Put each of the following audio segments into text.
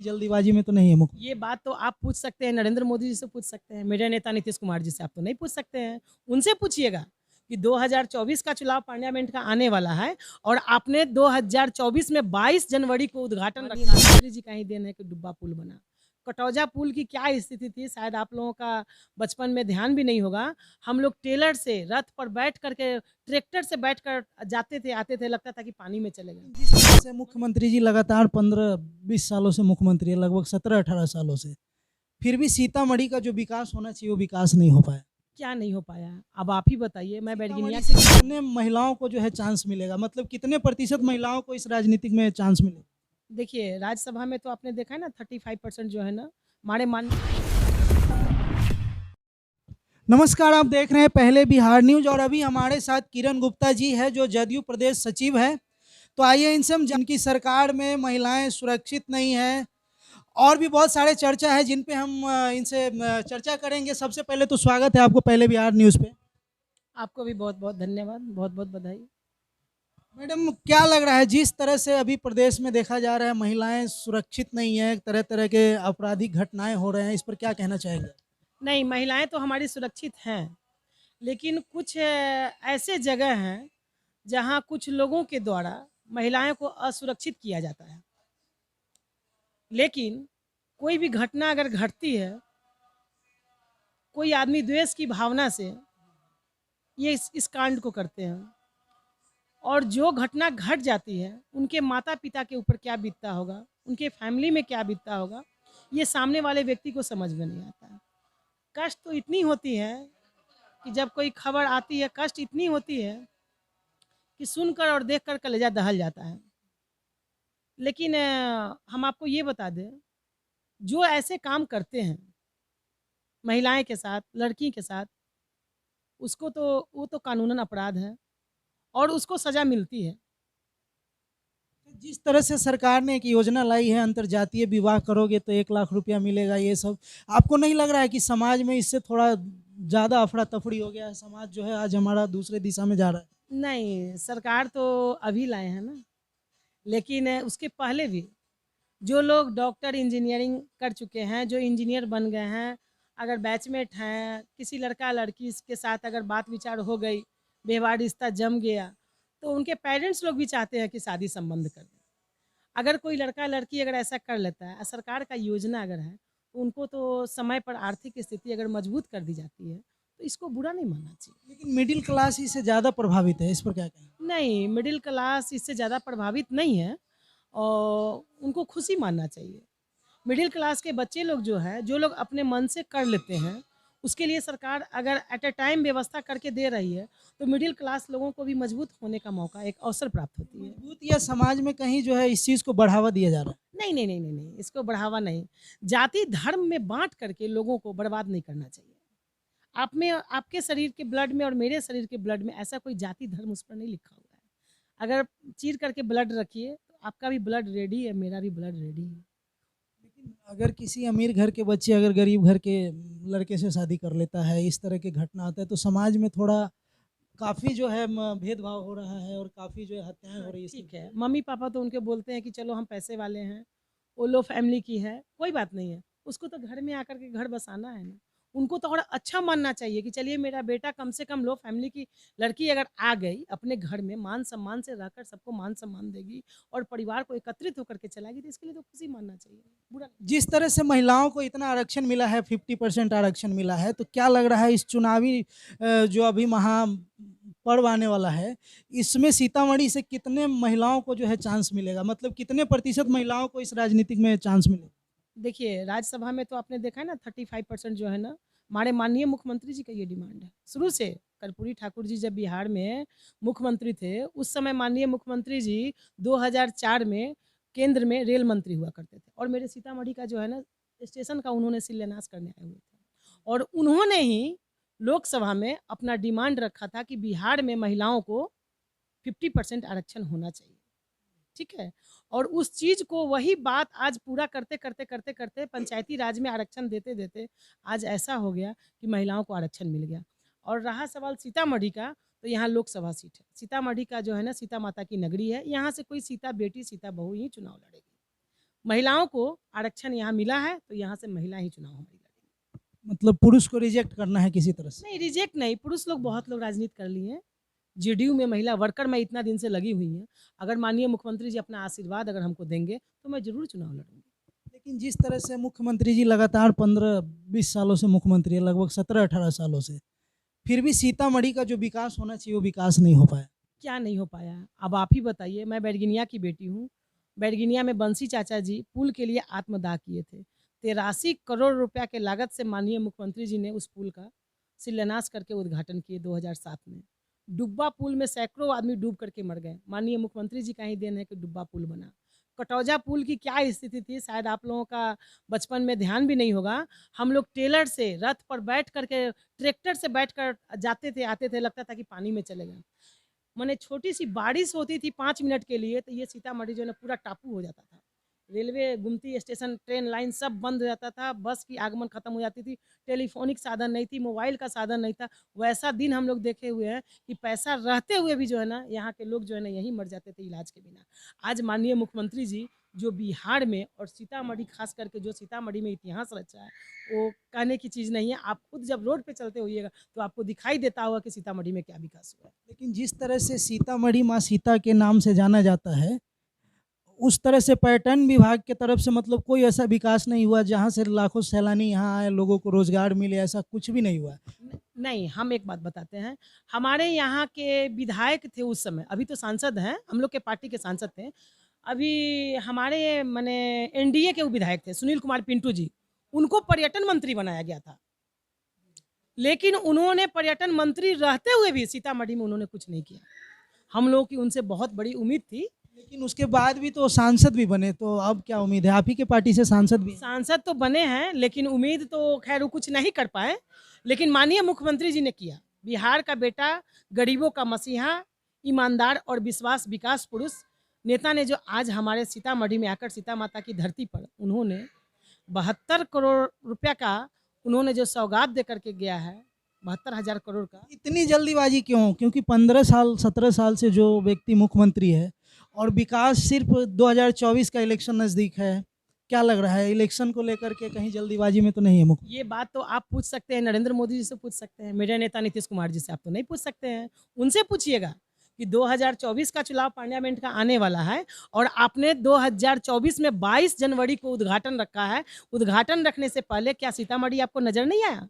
जल्दीबाजी में तो नहीं है मुख्य। ये बात तो आप पूछ सकते हैं, नरेंद्र मोदी जी से पूछ सकते हैं, मीडिया नेता नीतीश कुमार जी से आप तो नहीं पूछ सकते हैं। उनसे पूछिएगा कि 2024 का चुनाव पार्लियामेंट का आने वाला है और आपने 2024 में 22 जनवरी को उद्घाटन रखा। मोदी जी का ही देन है कि डुब्बा पुल बना। कटौजा पुल की क्या स्थिति थी, शायद आप लोगों का बचपन में ध्यान भी नहीं होगा। हम लोग टेलर से रथ पर बैठ करके, ट्रैक्टर से बैठ कर जाते थे, आते थे, लगता था कि पानी में चले गए। जिस तरह से मुख्यमंत्री जी लगातार 15-20 सालों से मुख्यमंत्री है, लगभग 17-18 सालों से, फिर भी सीतामढ़ी का जो विकास होना चाहिए वो विकास नहीं हो पाया। क्या नहीं हो पाया? अब आप ही बताइए। मैं बैरगनिया सीतामढ़ी से कितने महिलाओं को जो है चांस मिलेगा, मतलब कितने प्रतिशत महिलाओं को इस राजनीतिक में चांस मिलेगा? देखिए, राज्यसभा में तो आपने देखा है ना 35% जो है ना, हमारे मान नमस्कार, आप देख रहे हैं पहले बिहार न्यूज और अभी हमारे साथ किरण गुप्ता जी है जो जदयू प्रदेश सचिव है। तो आइए इनसे हम जिनकी सरकार में महिलाएं सुरक्षित नहीं है और भी बहुत सारे चर्चा है जिन पे हम इनसे चर्चा करेंगे। सबसे पहले तो स्वागत है आपको पहले बिहार न्यूज पे। आपको भी बहुत-बहुत धन्यवाद, बहुत-बहुत बधाई। मैडम, क्या लग रहा है जिस तरह से अभी प्रदेश में देखा जा रहा है महिलाएं सुरक्षित नहीं है, तरह तरह के आपराधिक घटनाएं हो रहे हैं, इस पर क्या कहना चाहेंगे? नहीं, महिलाएँ तो हमारी सुरक्षित हैं, लेकिन कुछ ऐसे जगह हैं, जहाँ कुछ लोगों के द्वारा महिलाओं को असुरक्षित किया जाता है। लेकिन कोई भी घटना अगर घटती है, कोई आदमी द्वेष की भावना से ये इस कांड को करते हैं। और जो घटना घट जाती है, उनके माता-पिता के ऊपर क्या बीतता होगा, उनके फैमिली में क्या बीतता होगा, ये सामने वाले व्यक्ति को समझ में नहीं आता है। कष्ट तो इतनी होती है कि जब कोई खबर आती है, कष्ट इतनी होती है कि सुनकर और देखकर कलेजा दहल जाता है। लेकिन हम आपको ये बता दें, जो ऐसे काम करते हैं, महिलाएँ के साथ, लड़की के साथ, उसको तो वो तो कानूनन अपराध है और उसको सज़ा मिलती है। जिस तरह से सरकार ने एक योजना लाई है, अंतरजातीय विवाह करोगे तो 1 लाख रुपया मिलेगा, ये सब आपको नहीं लग रहा है कि समाज में इससे थोड़ा ज़्यादा अफरा तफड़ी हो गया है? समाज जो है आज हमारा दूसरे दिशा में जा रहा है। नहीं, सरकार तो अभी लाए हैं ना, लेकिन उसके पहले भी जो लोग डॉक्टर इंजीनियरिंग कर चुके हैं, जो इंजीनियर बन गए हैं, अगर बैचमेट हैं, किसी लड़का-लड़की के साथ अगर बात विचार हो गई, व्यवहार रिश्ता जम गया, तो उनके पेरेंट्स लोग भी चाहते हैं कि शादी संबंध कर दें। अगर कोई लड़का-लड़की अगर ऐसा कर लेता है, सरकार का योजना अगर है, तो उनको तो समय पर आर्थिक स्थिति अगर मजबूत कर दी जाती है, तो इसको बुरा नहीं मानना चाहिए। लेकिन मिडिल क्लास इससे ज़्यादा प्रभावित है, इस पर क्या कहेंगे? नहीं, मिडिल क्लास इससे ज़्यादा प्रभावित नहीं है और उनको खुशी मानना चाहिए। मिडिल क्लास के बच्चे लोग जो हैं, जो लोग अपने मन से कर लेते हैं, उसके लिए सरकार अगर एट अ टाइम व्यवस्था करके दे रही है, तो मिडिल क्लास लोगों को भी मजबूत होने का मौका, एक अवसर प्राप्त होती है। मजबूत या समाज में कहीं जो है इस चीज़ को बढ़ावा दिया जा रहा है? नहीं, नहीं, नहीं, नहीं, नहीं, इसको बढ़ावा नहीं। जाति धर्म में बाँट करके लोगों को बर्बाद नहीं करना चाहिए। आप में आपके शरीर के ब्लड में और मेरे शरीर के ब्लड में ऐसा कोई जाति धर्म उस पर नहीं लिखा हुआ है। अगर चीर करके ब्लड रखिए, तो आपका भी ब्लड रेडी है, मेरा भी ब्लड रेडी है। लेकिन अगर किसी अमीर घर के बच्चे अगर गरीब घर के लड़के से शादी कर लेता है, इस तरह की घटना आता है, तो समाज में थोड़ा काफ़ी जो है भेदभाव हो रहा है और काफ़ी जो है हत्याएं हो हाँ, रही है इसकी। ठीक है। मम्मी-पापा तो उनके बोलते हैं कि चलो हम पैसे वाले हैं, वो लो फैमिली की है, कोई बात नहीं है। उसको तो घर में आकर के घर बसाना है ना। उनको तो और अच्छा मानना चाहिए कि चलिए मेरा बेटा कम से कम लो फैमिली की लड़की अगर आ गई अपने घर में मान-सम्मान से रहकर सबको मान-सम्मान देगी और परिवार को एकत्रित होकर के चलाएगी, तो इसके लिए तो खुशी मानना चाहिए, बुरा नहीं। जिस तरह से महिलाओं को इतना आरक्षण मिला है, 50% आरक्षण मिला है, तो क्या लग रहा है इस चुनावी जो अभी महापर्व आने वाला है, इसमें सीतामढ़ी से कितने महिलाओं को जो है चांस मिलेगा? मतलब कितने प्रतिशत महिलाओं को इस राजनीतिक में चांस मिलेगा? देखिए, राज्यसभा में तो आपने देखा है ना 35% जो है ना, हमारे माननीय मुख्यमंत्री जी का ये डिमांड है। शुरू से कर्पूरी ठाकुर जी जब बिहार में मुख्यमंत्री थे, उस समय माननीय मुख्यमंत्री जी 2004 में केंद्र में रेल मंत्री हुआ करते थे और मेरे सीतामढ़ी का जो है ना, स्टेशन का उन्होंने शिलान्यास करने आए हुए थे। और उन्होंने ही लोकसभा में अपना डिमांड रखा था कि बिहार में महिलाओं को 50% आरक्षण होना चाहिए। ठीक है? और उस चीज़ को वही बात आज पूरा करते पंचायती राज में आरक्षण देते-देते आज ऐसा हो गया कि महिलाओं को आरक्षण मिल गया। और रहा सवाल सीतामढ़ी का, तो यहाँ लोकसभा सीट है। सीतामढ़ी का जो है ना सीता माता की नगरी है, यहाँ से कोई सीता बेटी, सीता बहू ही चुनाव लड़ेगी। महिलाओं को आरक्षण यहाँ मिला है तो यहाँ से महिला ही चुनाव हमारी लड़ेंगी। मतलब पुरुष को रिजेक्ट करना है किसी तरह से? नहीं, रिजेक्ट नहीं, पुरुष लोग बहुत लोग राजनीति कर लिए हैं। जेडीयू में महिला वर्कर मैं इतना दिन से लगी हुई हैं। अगर माननीय मुख्यमंत्री जी अपना आशीर्वाद अगर हमको देंगे तो मैं ज़रूर चुनाव लड़ूँगी। लेकिन जिस तरह से मुख्यमंत्री जी लगातार 15-20 सालों से मुख्यमंत्री है, लगभग 17-18 सालों से, फिर भी सीतामढ़ी का जो विकास होना चाहिए वो विकास नहीं हो पाया। क्या नहीं हो पाया है? अब आप ही बताइए। मैं बैरगिनिया की बेटी हूँ। बैरगिनिया में बंसी चाचा जी पुल के लिए आत्मदाह किए थे। 83 करोड़ रुपया के लागत से माननीय मुख्यमंत्री जी ने उस पुल का शिलान्यास करके उद्घाटन किए 2007 में। डुब्बा पुल में सैकड़ों आदमी डूब करके मर गए। माननीय मुख्यमंत्री जी का ही देन है कि डुब्बा पुल बना। कटौजा पुल की क्या स्थिति थी, शायद आप लोगों का बचपन में ध्यान भी नहीं होगा। हम लोग टेलर से रथ पर बैठ करके ट्रैक्टर से बैठकर जाते थे, आते थे, लगता था कि पानी में चले गए। माने छोटी-सी बारिश होती थी 5 मिनट के लिए तो ये सीतामढ़ी जो है ना पूरा टापू हो जाता था। रेलवे, गुमती स्टेशन, ट्रेन लाइन सब बंद हो जाता था, बस की आगमन खत्म हो जाती थी, टेलीफ़ोनिक साधन नहीं थी, मोबाइल का साधन नहीं था। वैसा दिन हम लोग देखे हुए हैं कि पैसा रहते हुए भी जो है ना यहाँ के लोग जो है ना यहीं मर जाते थे इलाज के बिना। आज माननीय मुख्यमंत्री जी जो बिहार में और सीतामढ़ी खास करके जो सीतामढ़ी में इतिहास रचा है, वो कहने की चीज़ नहीं है। आप खुद जब रोड पे चलते होइएगा तो आपको दिखाई देता होगा कि सीतामढ़ी में क्या विकास हुआ है। लेकिन जिस तरह से सीतामढ़ी माँ सीता के नाम से जाना जाता है, उस तरह से पर्यटन विभाग के तरफ से मतलब कोई ऐसा विकास नहीं हुआ जहाँ से लाखों सैलानी यहाँ आए, लोगों को रोजगार मिले, ऐसा कुछ भी नहीं हुआ। नहीं, हम एक बात बताते हैं, हमारे यहाँ के विधायक थे उस समय, अभी तो सांसद हैं, हम लोग के पार्टी के सांसद थे। अभी हमारे माने एनडीए के वो विधायक थे, सुनील कुमार पिंटू जी, उनको पर्यटन मंत्री बनाया गया था। लेकिन उन्होंने पर्यटन मंत्री रहते हुए भी सीतामढ़ी में उन्होंने कुछ नहीं किया। हम लोगों की उनसे बहुत बड़ी उम्मीद थी। लेकिन उसके बाद भी तो सांसद भी बने, तो अब क्या उम्मीद है? आप ही के पार्टी से सांसद भी हैं। सांसद तो बने हैं, लेकिन उम्मीद तो खैर वो कुछ नहीं कर पाए। लेकिन माननीय मुख्यमंत्री जी ने किया। बिहार का बेटा, गरीबों का मसीहा, ईमानदार और विश्वास विकास पुरुष नेता ने जो आज हमारे सीतामढ़ी में आकर सीता माता की धरती पर उन्होंने 72 करोड़ रुपया का उन्होंने जो सौगात दे करके गया है, 72,000 करोड़ का। इतनी जल्दीबाजी क्यों? क्योंकि 15 साल 17 साल से जो व्यक्ति मुख्यमंत्री है और विकास सिर्फ 2024 का इलेक्शन नज़दीक है, क्या लग रहा है इलेक्शन को लेकर के कहीं जल्दीबाजी में तो नहीं है मुख्य? ये बात तो आप पूछ सकते हैं, नरेंद्र मोदी जी से पूछ सकते हैं, मेरे नेता नीतीश कुमार जी से आप तो नहीं पूछ सकते हैं। उनसे पूछिएगा कि 2024 का चुनाव पार्लियामेंट का आने वाला है और आपने 2024 में 22 जनवरी को उद्घाटन रखा है। उद्घाटन रखने से पहले क्या सीतामढ़ी आपको नज़र नहीं आया?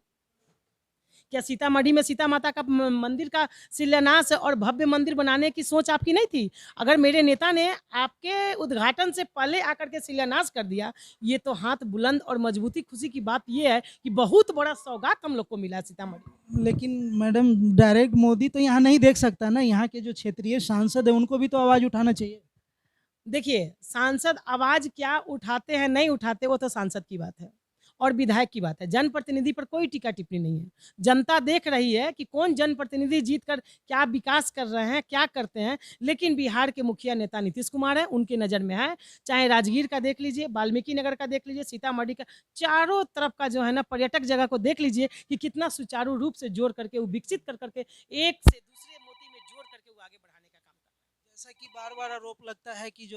क्या सीतामढ़ी में सीता माता का मंदिर का शिलान्यास और भव्य मंदिर बनाने की सोच आपकी नहीं थी? अगर मेरे नेता ने आपके उद्घाटन से पहले आकर के शिलान्यास कर दिया, ये तो हाथ बुलंद और मजबूती खुशी की बात ये है कि बहुत बड़ा सौगात हम लोग को मिला है सीतामढ़ी। लेकिन मैडम डायरेक्ट मोदी तो यहाँ नहीं देख सकता ना, यहाँ के जो क्षेत्रीय सांसद है उनको भी तो आवाज़ उठाना चाहिए। देखिए, सांसद आवाज़ क्या उठाते हैं, नहीं उठाते, वो तो सांसद की बात है और विधायक की बात है। जनप्रतिनिधि पर कोई टीका-टिप्पणी नहीं है। जनता देख रही है कि कौन जनप्रतिनिधि जीत कर क्या विकास कर रहे हैं, क्या करते हैं। लेकिन बिहार के मुखिया नेता नीतीश कुमार हैं, उनकी नज़र में है। चाहे राजगीर का देख लीजिए, वाल्मीकि नगर का देख लीजिए, सीतामढ़ी का, चारों तरफ का जो है ना पर्यटक जगह को देख लीजिए कि कितना सुचारू रूप से जोड़ करके वो विकसित कर के एक से दूसरे मोती में जोड़ करके वो आगे बढ़ाने का काम कर रहा है। जैसा कि बार-बार आरोप लगता है कि जो